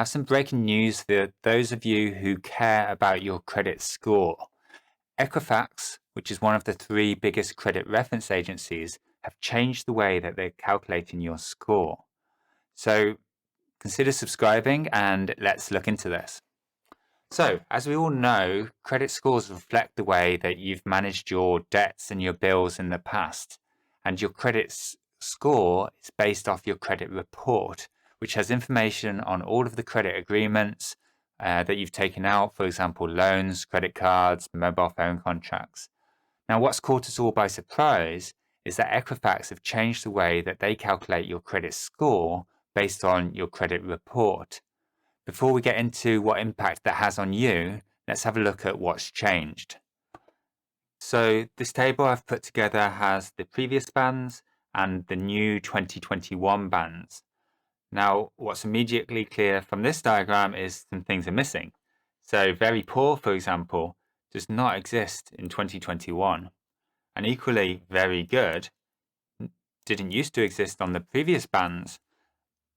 I have some breaking news for those of you who care about your credit score. Equifax, which is one of the 3 biggest credit reference agencies, have changed the way that they're calculating your score. So consider subscribing and let's look into this. So, as we all know, credit scores reflect the way that you've managed your debts and your bills in the past. And your credit score is based off your credit report, which has information on all of the credit agreements that you've taken out, for example, loans, credit cards, mobile phone contracts. Now, what's caught us all by surprise is that Equifax have changed the way that they calculate your credit score based on your credit report. Before we get into what impact that has on you, let's have a look at what's changed. So this table I've put together has the previous bands and the new 2021 bands. Now, what's immediately clear from this diagram is some things are missing. So very poor, for example, does not exist in 2021. And equally, very good didn't used to exist on the previous bands,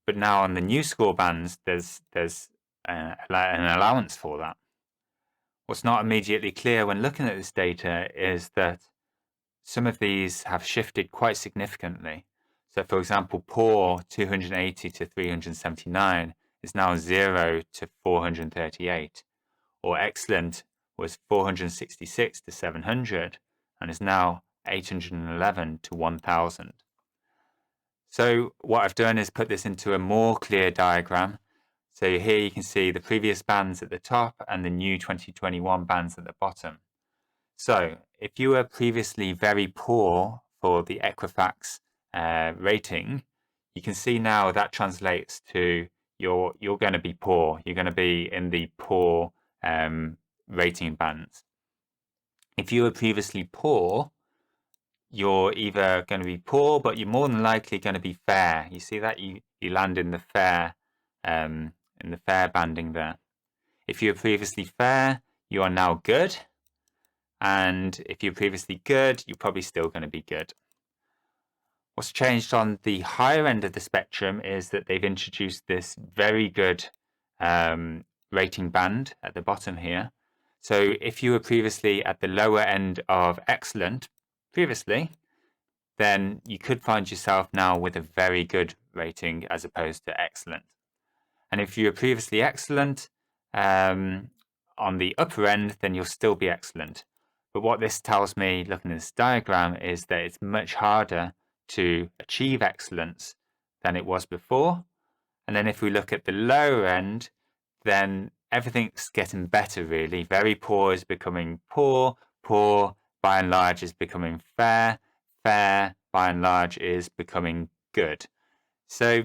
but now on the new score bands, there's an allowance for that. What's not immediately clear when looking at this data is that some of these have shifted quite significantly. So for example, poor 280 to 379 is now 0 to 438, or excellent was 466 to 700 and is now 811 to 1000. So what I've done is put this into a more clear diagram. So here you can see the previous bands at the top and the new 2021 bands at the bottom. So if you were previously very poor for the Equifax rating, you can see now that translates to you're going to be poor. You're going to be in the poor rating bands. If you were previously poor, you're either going to be poor, but you're more than likely going to be fair. You see that you land in the fair banding there. If you were previously fair, you are now good. And if you're previously good, you're probably still going to be good. What's changed on the higher end of the spectrum is that they've introduced this very good rating band at the bottom here. So if you were previously at the lower end of excellent previously, then you could find yourself now with a very good rating as opposed to excellent. And if you were previously excellent on the upper end, then you'll still be excellent. But what this tells me, looking at this diagram, is that it's much harder to achieve excellence than it was before. And then if we look at the lower end, then everything's getting better, really. Very poor is becoming poor. Poor, by and large, is becoming fair. Fair, by and large, is becoming good. So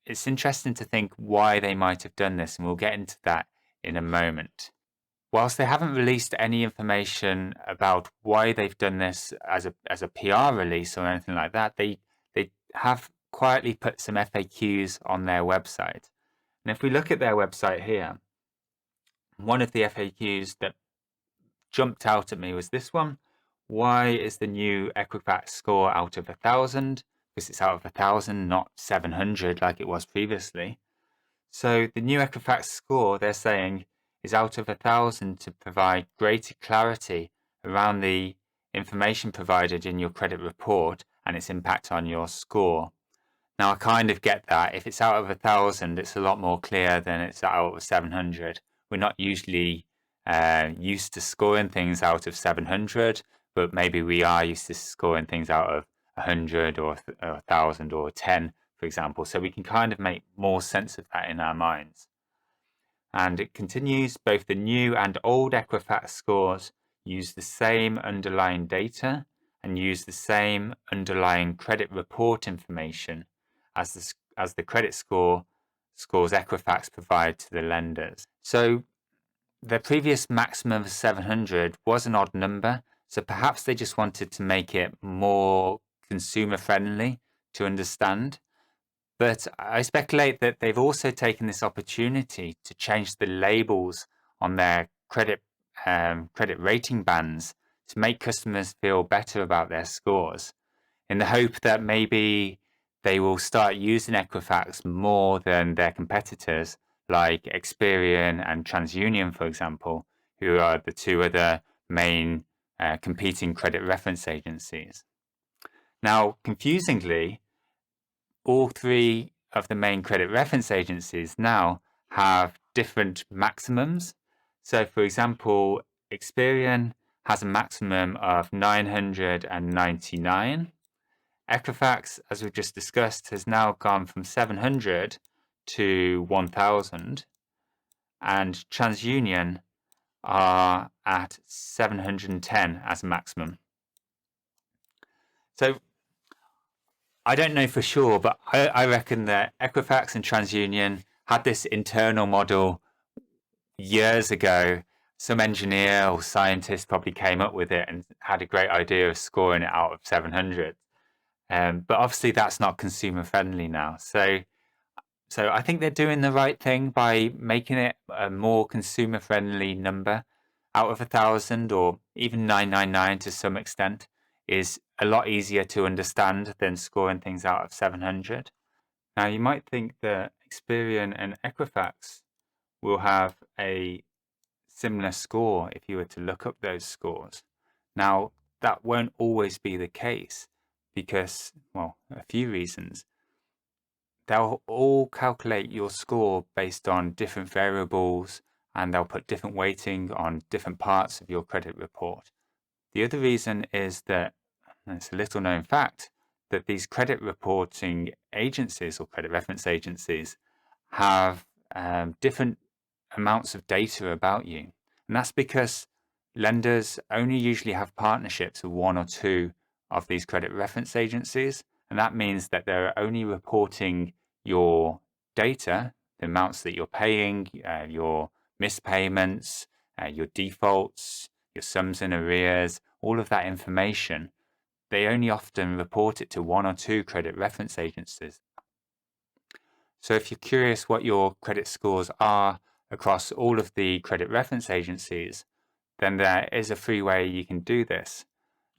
it's interesting to think why they might have done this, and we'll get into that in a moment. Whilst they haven't released any information about why they've done this as a PR release or anything like that, they have quietly put some FAQs on their website. And if we look at their website here, one of the FAQs that jumped out at me was this one. Why is the new Equifax score out of 1,000? Because it's out of 1,000, not 700 like it was previously. So the new Equifax score, they're saying, is out of 1,000 to provide greater clarity around the information provided in your credit report and its impact on your score. Now, I kind of get that. If it's out of 1,000, it's a lot more clear than it's out of 700. We're not usually used to scoring things out of 700, but maybe we are used to scoring things out of 100 or 1,000 or 10, for example. So we can kind of make more sense of that in our minds. And it continues, both the new and old Equifax scores use the same underlying data and use the same underlying credit report information as the credit scores Equifax provide to the lenders. So their previous maximum of 700 was an odd number, so perhaps they just wanted to make it more consumer friendly to understand. But I speculate that they've also taken this opportunity to change the labels on their credit rating bands to make customers feel better about their scores, in the hope that maybe they will start using Equifax more than their competitors like Experian and TransUnion, for example, who are the two other main competing credit reference agencies. Now, confusingly, all three of the main credit reference agencies now have different maximums. So, for example, Experian has a maximum of 999. Equifax, as we've just discussed, has now gone from 700 to 1000, and TransUnion are at 710 as a maximum. So I don't know for sure, but I reckon that Equifax and TransUnion had this internal model years ago. Some engineer or scientist probably came up with it and had a great idea of scoring it out of 700. But obviously that's not consumer friendly now. So I think they're doing the right thing by making it a more consumer friendly number. Out of 1000, or even 999 to some extent, is a lot easier to understand than scoring things out of 700. Now you might think that Experian and Equifax will have a similar score if you were to look up those scores. Now that won't always be the case because, well, a few reasons. They'll all calculate your score based on different variables, and they'll put different weighting on different parts of your credit report. The other reason is that, and it's a little known fact, that these credit reporting agencies or credit reference agencies have different amounts of data about you. And that's because lenders only usually have partnerships with one or two of these credit reference agencies. And that means that they're only reporting your data, the amounts that you're paying, your missed payments, your defaults, your sums and arrears, all of that information. They only often report it to one or two credit reference agencies. So if you're curious what your credit scores are across all of the credit reference agencies, then there is a free way you can do this.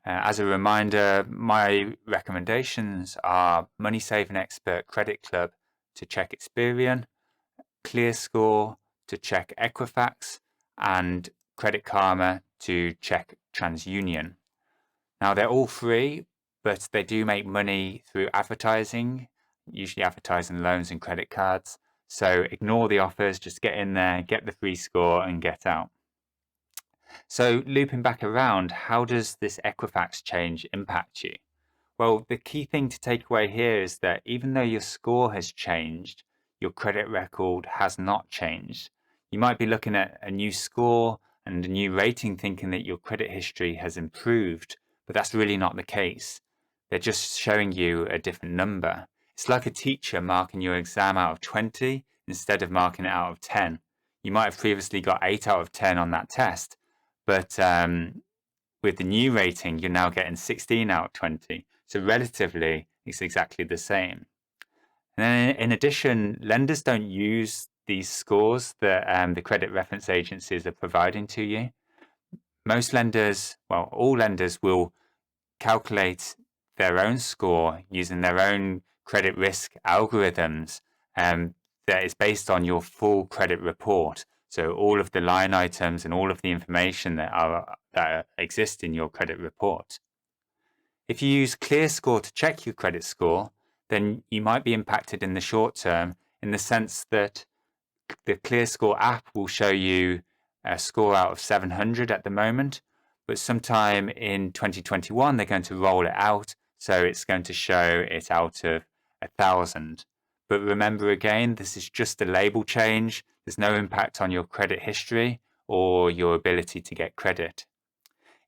As a reminder, my recommendations are Money Saving Expert Credit Club to check Experian, ClearScore to check Equifax, and Credit Karma to check TransUnion. Now, they're all free, but they do make money through advertising, usually advertising loans and credit cards. So ignore the offers, just get in there, get the free score, and get out. So looping back around, how does this Equifax change impact you? Well, the key thing to take away here is that even though your score has changed, your credit record has not changed. You might be looking at a new score and a new rating thinking that your credit history has improved, but that's really not the case. They're just showing you a different number. It's like a teacher marking your exam out of 20 instead of marking it out of 10. You might have previously got 8 out of 10 on that test, but with the new rating, you're now getting 16 out of 20. So relatively, it's exactly the same. And then in addition, lenders don't use these scores that the credit reference agencies are providing to you. Most lenders, well, all lenders will calculate their own score using their own credit risk algorithms that is based on your full credit report. So all of the line items and all of the information that exist in your credit report. If you use ClearScore to check your credit score, then you might be impacted in the short term in the sense that the ClearScore app will show you a score out of 700 at the moment, but sometime in 2021 they're going to roll it out, so it's going to show it out of 1000. But remember again, this is just a label change. There's no impact on your credit history or your ability to get credit.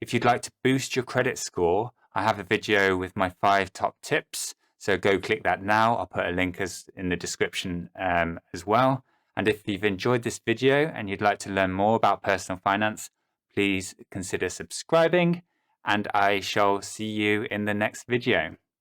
If you'd like to boost your credit score, I have a video with my 5 top tips. So go click that now. I'll put a link in the description as well. And if you've enjoyed this video and you'd like to learn more about personal finance, please consider subscribing, and I shall see you in the next video.